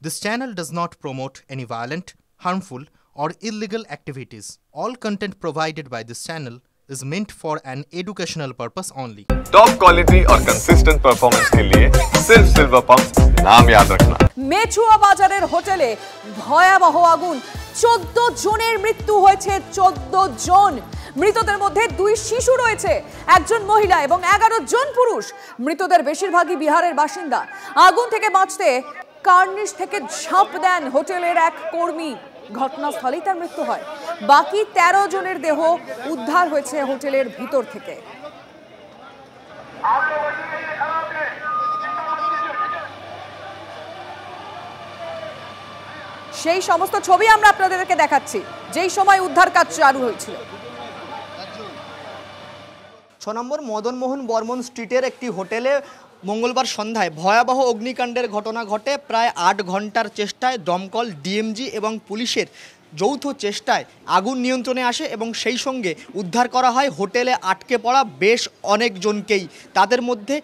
This channel does not promote any violent, harmful, or illegal activities. All content provided by this channel is meant for an educational purpose only. Top quality और consistent performance के लिए सिर्फ silver pump नाम याद रखना। মেছুয়া বাজারের হোটেলে ভয়াবহ আগুন, 14 জনের মৃত্যু হয়েছে। 14 জন মৃতদের মধ্যে 2 শিশু রয়েছে, একজন মহিলা এবং 11 জন পুরুষ। মৃতদের বেশিরভাগই বিহারের বাসিন্দা। আগুন থেকে বাঁচতে কার্নিশ থেকে ঝাঁপ দেন হোটেলের এক কর্মী। ঘটনাস্থলেই তার মৃত্যু হয়। বাকি 13 জনের দেহ উদ্ধার হয়েছে হোটেলের ভিতর থেকে। সেই সমস্ত ছবি আমরা আপনাদেরকে দেখাচ্ছি যেই সময় উদ্ধার কাজ চালু হয়েছিল। 6 নম্বর মদনমোহন বর্মন স্ট্রিটের একটি হোটেলে মঙ্গলবার সন্ধ্যায় ভয়াবহ অগ্নিকাণ্ডের ঘটনা ঘটে। প্রায় 8 ঘন্টার চেষ্টায় দমকল, ডিএমজি এবং পুলিশের যৌথ চেষ্টায় আগুন নিয়ন্ত্রণে আসে এবং সেই সঙ্গে উদ্ধার করা হয় হোটেলে আটকে পড়া বেশ অনেকজনকেই। তাদের মধ্যে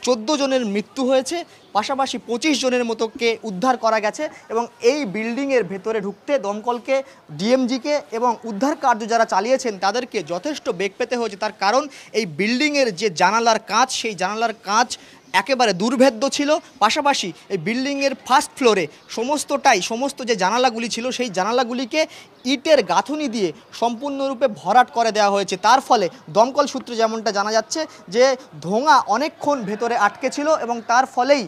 14 জনের মৃত্যু হয়েছে, পাশাপাশি 25 জনের মতোকে উদ্ধার করা গেছে। এবং এই বিল্ডিংয়ের ভেতরে ঢুকতে দমকলকে, ডিএমজিকে এবং উদ্ধার কার্য যারা চালিয়েছেন তাদেরকে যথেষ্ট বেগ পেতে হয়েছে। তার কারণ এই বিল্ডিংয়ের যে জানালার কাঁচ, সেই জানালার কাঁচ একেবারে দুর্ভেদ্য ছিল। পাশাপাশি এই বিল্ডিংয়ের ফার্স্ট ফ্লোরে সমস্ত যে জানালাগুলি ছিল সেই জানালাগুলিকে ইটের গাঁথুনি দিয়ে সম্পূর্ণরূপে ভরাট করে দেওয়া হয়েছে। তার ফলে দমকল সূত্রে যেমনটা জানা যাচ্ছে যে ধোঁয়া অনেকক্ষণ ভেতরে আটকে ছিল এবং তার ফলেই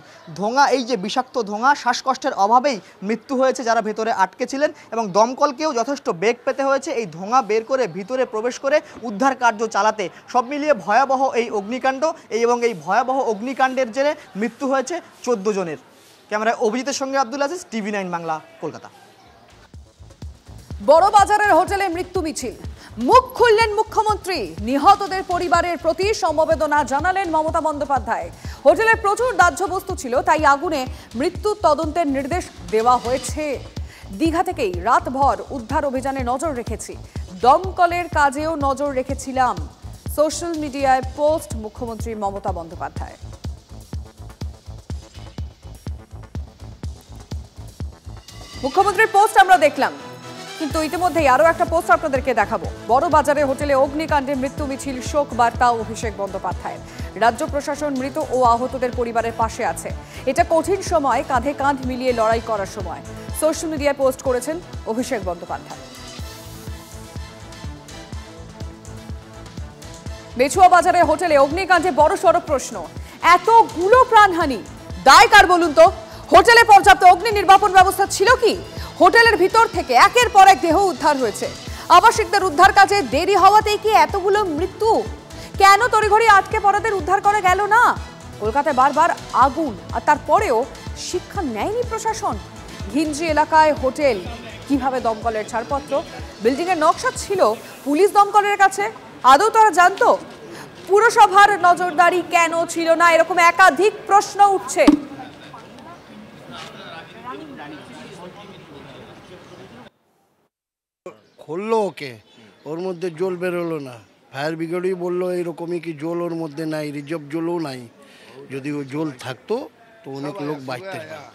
এই যে বিষাক্ত ধোঁয়া, শ্বাসকষ্টের অভাবেই মৃত্যু হয়েছে যারা ভেতরে আটকে ছিলেন। এবং দমকলকেও যথেষ্ট বেগ পেতে হয়েছে এই ধোঁয়া বের করে ভিতরে প্রবেশ করে উদ্ধার কার্য চালাতে। সব মিলিয়ে ভয়াবহ এই অগ্নিকাণ্ড এবং এই ভয়াবহ অগ্নিকাণ্ডের জেরে মৃত্যু হয়েছে 14 জনের। ক্যামেরায় অভিজিতের সঙ্গে আব্দুল আজিজ, TV9 বাংলা, কলকাতা। বড়বাজারের হোটেলে মৃত্যু মিছিল, মুখ খুললেন মুখ্যমন্ত্রী। নিহতদের পরিবারের প্রতি সমবেদনা জানালেন মমতা বন্দ্যোপাধ্যায়। হোটেলে প্রচুর দাহ্য বস্তু ছিল, তাই আগুনে মৃত্যু তদন্তের নির্দেশ দেওয়া হয়েছে। দীঘা থেকেই রাতভর উদ্ধার অভিযানে নজর রেখেছি, দমকলের কাজেও নজর রেখেছিলাম। সোশ্যাল মিডিয়ায় পোস্ট মুখ্যমন্ত্রী মমতা বন্দ্যোপাধ্যায়। মুখ্যমন্ত্রীর পোস্ট আমরা দেখলাম, কিন্তু ইতিমধ্যেই আরো একটা পোস্ট আপনাদেরকে দেখাবো। বড়বাজারে হোটেলে অগ্নিকাণ্ডে মৃত্যু মিছিল, শোক বার্তা অভিষেক বন্দ্যোপাধ্যায়ের। রাজ্য প্রশাসন মৃত ও আহতদের পরিবারের পাশে আছে। এটা কঠিন সময়, কাঁধে কাঁধ মিলিয়ে লড়াই করার সময়। সোশ্যাল মিডিয়ায় পোস্ট করেছেন অভিষেক বন্দ্যোপাধ্যায়। মেছুয়া বাজারে হোটেলে অগ্নিকাণ্ডে বড় সড় প্রশ্ন, এতগুলো প্রাণহানি দায় কার বলুন তো? হোটেলে পর্যাপ্ত অগ্নি নির্বাপন ব্যবস্থা ছিল কি? হোটেলের ভিতর থেকে একের পর এক দেহ উদ্ধার হয়েছে। আবাসিকদের উদ্ধার কাজে দেরি হওয়াতেই কি এতগুলো মৃত্যু? কেন তড়িঘড়ি আটকে পড়াদের উদ্ধার করা গেল না? কলকাতায় বারবার আগুন, আর তারপরেও শিক্ষা নেয়নি প্রশাসন। ঘিঞ্জি এলাকায় হোটেল, কিভাবে দমকলের ছাড়পত্র? বিল্ডিংয়ের নকশা ছিল পুলিশ দমকলের কাছে, আদৌ তারা জানতো? পুরসভার নজরদারি কেন ছিল না? এরকম একাধিক প্রশ্ন উঠছে। খুললো ওকে, ওর মধ্যে জল বেরোলো না। ফায়ার ব্রিগেডই বললো এরকমই কি জল ওর মধ্যে নাই, রিজার্ভ জলও নাই। যদি ও জল থাকতো তো অনেক লোক বাঁচতে পারত,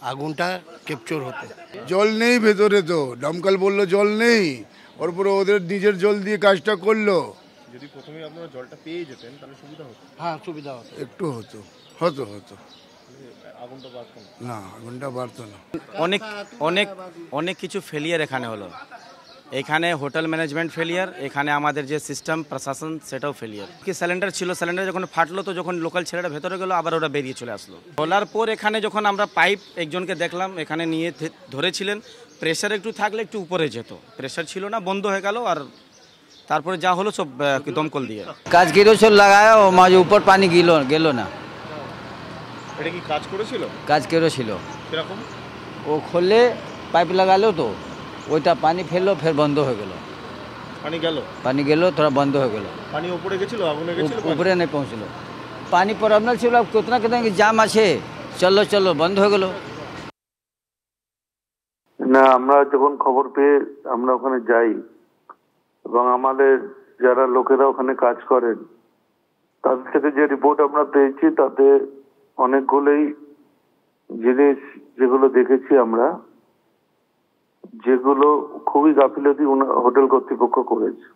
আগুনটা ক্যাপচার হতো। জল নেই ভেতরে, তো দমকল বললো জল নেই, ওর পরে ওদের নিজের জল দিয়ে কাজটা করলো। যদি প্রথমে আপনারা জলটা পেয়ে যেতেন তাহলে সুবিধা হতো। হ্যাঁ, সুবিধা হতো, একটু হতো। আগুনটা বাড়তো না, আগুনটা বাড়তো না। অনেক কিছু ফেলিয়ার এখানে হলো। এখানে হোটেল ম্যানেজমেন্ট ফেলিয়ার, এখানে আমাদের যে সিস্টেম প্রশাসন সেটাও ফেলিয়ার। কি সিলিন্ডার ছিল, সিলিন্ডার যখন ফাটলো তো যখন লোকাল ছেলেরা ভেতরে গেলো আবার ওরা বেরিয়ে চলে আসলো। খোলার পর এখানে যখন আমরা পাইপ একজনকে দেখলাম এখানে নিয়ে ধরেছিলেন, প্রেশার একটু থাকলে একটু উপরে যেত, প্রেশার ছিল না, বন্ধ হয়ে গেল। আর তারপরে যা হলো সব দমকল দিয়ে কাজ কেরোসিন লাগায়, ও মাঝে উপর পানি গেল না। এটা কি কাজ করেছিল? কাজ কেরোছিল, কিরকম? ও খুললে পাইপ লাগালো তো ওইটা পানি ফেললো, ফের বন্ধ হয়ে গেল। পানি গেল থোড়া বন্ধ হয়ে গেল। পানি উপরে গেছিল, আগুনে গেছিল, উপরে नहीं পৌঁছলো। পানি প্রবলেম ছিল, কিতনা জাম আছে, চলো বন্ধ হয়ে গেল। না, আমরা যখন খবর পেয়ে আমরা ওখানে যাই এবং আমাদের যারা লোকেরা ওখানে কাজ করেন তাদের থেকে যে রিপোর্ট আমরা পেয়েছি তাতে অনেকগুলোই জিনিস যেগুলো দেখেছি আমরা, যেগুলো খুবই গাফিলতি হোটেল কর্তৃপক্ষ করেছে।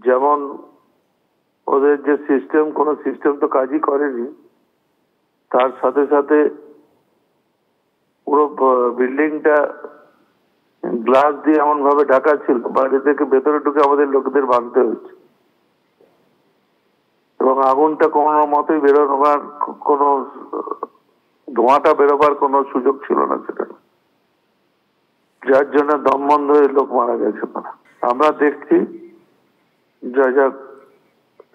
যেমন ওদের যে সিস্টেম, কোনো সিস্টেম তো কাজই করেনি, তার সাথে সাথে পুরো বিল্ডিংটা গ্লাস দিয়ে এমন ভাবে ঢাকা ছিল, বাইরে থেকে ভেতরে ঢুকে আমাদের লোকদের ভাঙতে হয়েছে এবং আগুনটা কোনো মতেই বেরোনোর, কোনো ধোঁয়াটা বেরোবার কোনো সুযোগ ছিল না সেটা, যার জন্য দম বন্ধ হয়ে লোক মারা গেছে। আমরা দেখছি যা যা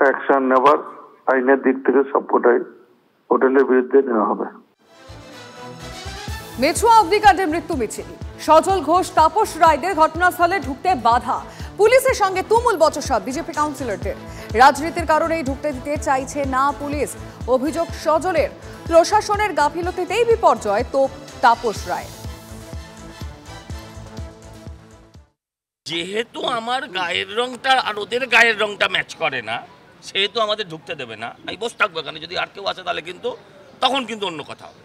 অ্যাকশন নেবার আইনের দিক থেকে সবকটাই হোটেলের বিরুদ্ধে নেওয়া হবে। মেছুয়া অগ্নিকাণ্ডে মৃত্যু মিছিল, সজল ঘোষ, তাপস রায়দের ঘটনাস্থলে ঢুকতে বাধা, পুলিশের সঙ্গে তুমুল বচসা বিজেপি কাউন্সিলরদের। রাজনীতির কারণেই ঢুকতে দিতে চাইছে না পুলিশ, অভিযোগ সজলের। প্রশাসনের গাফিলতিতেই বিপর্যয় তোপ তাপস রায়। যেহেতু আমার গায়ের রংটা আর ওদের গায়ের রংটা ম্যাচ করে না, সেহেতু আমাদের ঢুকতে দেবে না। আমি বসে থাকবো এখানে, যদি আর কেউ আসে তাহলে কিন্তু তখন কিন্তু অন্য কথা হবে।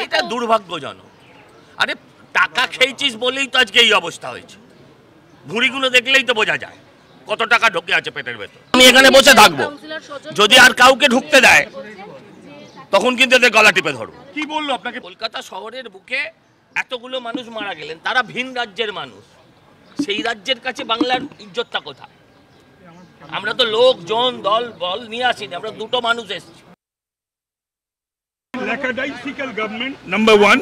এটা দুর্ভাগ্যজনক। আরে টাকা খেয়েছিস বলেই তো আজকে এই অবস্থা হয়েছে। ভুঁড়িগুলো দেখলেই তো বোঝা যায় কত টাকা ঢুকে আছে পেটের ভেতর। আমি এখানে বসে থাকবো, যদি আর কাউকে ঢুকতে দেয় তখন কিন্তু এদের গলা টিপে ধরবো। কি বললো আপনাকে? কলকাতা শহরের বুকে এতগুলো মানুষ মারা গেলেন, তারা ভিন রাজ্যের মানুষ, সেই রাজ্যের কাছে বাংলার ইজ্জতটা কোথায়? আমরা তো লোকজন দল বল নিয়ে আসিনি, আমরা দুটো মানুষ এসেছি। ল্যাকাডাইসিক্যাল গভর্নমেন্ট নাম্বার 1,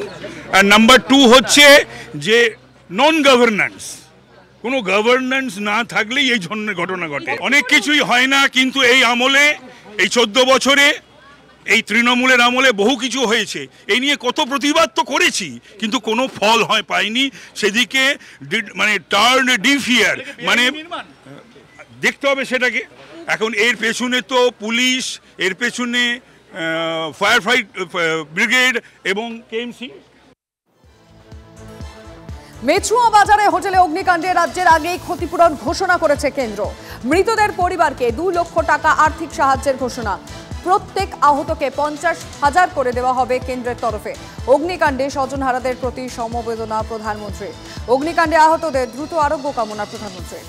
আর নাম্বার 2 হচ্ছে যে নন গভর্নেন্স। কোনো গভর্নেন্স না থাকলেই এই ধরনের ঘটনা ঘটে। অনেক কিছুই হয় না, কিন্তু এই আমলে, এই 14 বছরে, এই তৃণমূলের আমলে বহু কিছু হয়েছে। এই নিয়ে কত প্রতিবাদ তো করেছি, কিন্তু কোনো ফল পাইনি। সেদিকে মানে টার্ন ডিফিয়ার, মানে দেখতে হবে সেটাকে। এখন এর পেছনে তো পুলিশ, এর পেছনে ফায়ার ফাইট ব্রিগেড এবং কেএমসি। মেছুয়া বাজারে হোটেলে অগ্নিকাণ্ডে রাজ্যের আগেই ক্ষতিপূরণ ঘোষণা করেছে কেন্দ্র। মৃতদের পরিবারকে 2 লক্ষ টাকা আর্থিক সাহায্যের ঘোষণা। প্রত্যেক আহতকে 50,000 করে দেওয়া হবে কেন্দ্রের তরফে। অগ্নিকাণ্ডে স্বজনহারাদের প্রতি সমবেদনা প্রধানমন্ত্রীর। অগ্নিকাণ্ডে আহতদের দ্রুত আরোগ্য কামনা প্রধানমন্ত্রীর।